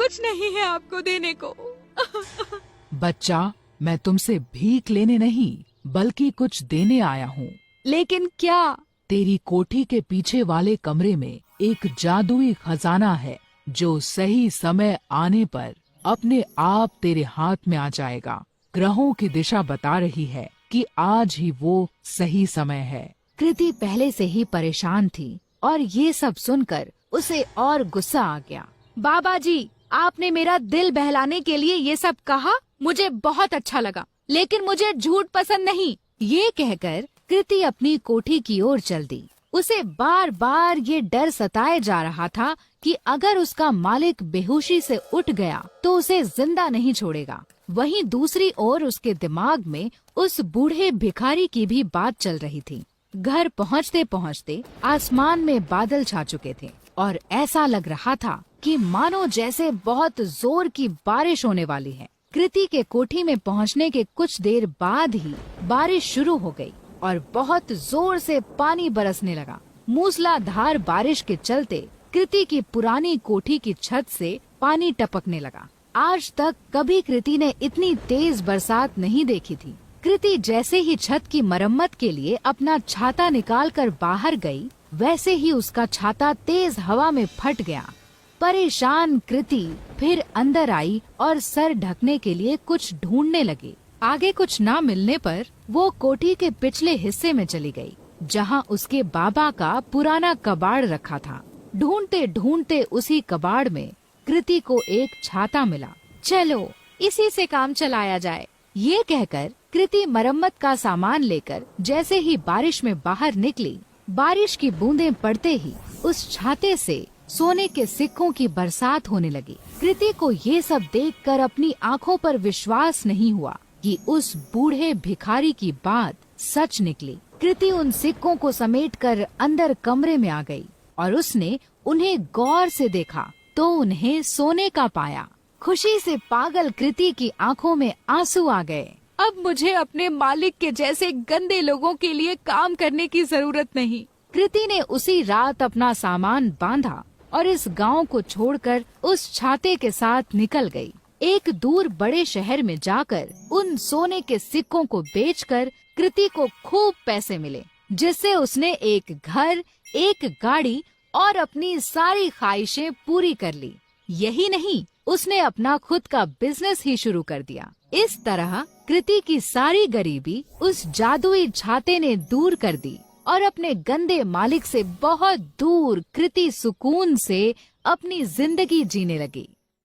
कुछ नहीं है आपको देने को। बच्चा, मैं तुमसे भीख लेने नहीं बल्कि कुछ देने आया हूँ। लेकिन क्या? तेरी कोठी के पीछे वाले कमरे में एक जादुई खजाना है जो सही समय आने पर अपने आप तेरे हाथ में आ जाएगा। ग्रहों की दिशा बता रही है कि आज ही वो सही समय है। कृति पहले से ही परेशान थी और ये सब सुनकर उसे और गुस्सा आ गया। बाबा जी, आपने मेरा दिल बहलाने के लिए ये सब कहा, मुझे बहुत अच्छा लगा, लेकिन मुझे झूठ पसंद नहीं। ये कहकर कृति अपनी कोठी की ओर चल दी। उसे बार बार ये डर सताए जा रहा था कि अगर उसका मालिक बेहोशी से उठ गया तो उसे जिंदा नहीं छोड़ेगा। वहीं दूसरी ओर उसके दिमाग में उस बूढ़े भिखारी की भी बात चल रही थी। घर पहुँचते पहुँचते आसमान में बादल छा चुके थे और ऐसा लग रहा था कि मानो जैसे बहुत जोर की बारिश होने वाली है। कृति के कोठी में पहुँचने के कुछ देर बाद ही बारिश शुरू हो गई और बहुत जोर से पानी बरसने लगा। मूसलाधार बारिश के चलते कृति की पुरानी कोठी की छत से पानी टपकने लगा। आज तक कभी कृति ने इतनी तेज बरसात नहीं देखी थी। कृति जैसे ही छत की मरम्मत के लिए अपना छाता निकालकर बाहर गई, वैसे ही उसका छाता तेज हवा में फट गया। परेशान कृति फिर अंदर आई और सर ढकने के लिए कुछ ढूंढने लगी। आगे कुछ ना मिलने पर वो कोठी के पिछले हिस्से में चली गई, जहां उसके बाबा का पुराना कबाड़ रखा था। ढूंढते ढूंढते उसी कबाड़ में कृति को एक छाता मिला। चलो इसी से काम चलाया जाए। ये कहकर कृति मरम्मत का सामान लेकर जैसे ही बारिश में बाहर निकली, बारिश की बूंदें पड़ते ही उस छाते से सोने के सिक्कों की बरसात होने लगी। कृति को ये सब देखकर अपनी आंखों पर विश्वास नहीं हुआ कि उस बूढ़े भिखारी की बात सच निकली। कृति उन सिक्कों को समेटकर अंदर कमरे में आ गई और उसने उन्हें गौर से देखा तो उन्हें सोने का पाया। खुशी से पागल कृति की आंखों में आंसू आ गए। अब मुझे अपने मालिक के जैसे गंदे लोगों के लिए काम करने की जरूरत नहीं। कृति ने उसी रात अपना सामान बांधा और इस गांव को छोड़कर उस छाते के साथ निकल गई। एक दूर बड़े शहर में जाकर उन सोने के सिक्कों को बेचकर कृति को खूब पैसे मिले, जिससे उसने एक घर, एक गाड़ी और अपनी सारी ख्वाहिशें पूरी कर ली। यही नहीं, उसने अपना खुद का बिजनेस ही शुरू कर दिया। इस तरह कृति की सारी गरीबी उस जादुई छाते ने दूर कर दी और अपने गंदे मालिक से बहुत दूर कृति सुकून से अपनी जिंदगी जीने लगी।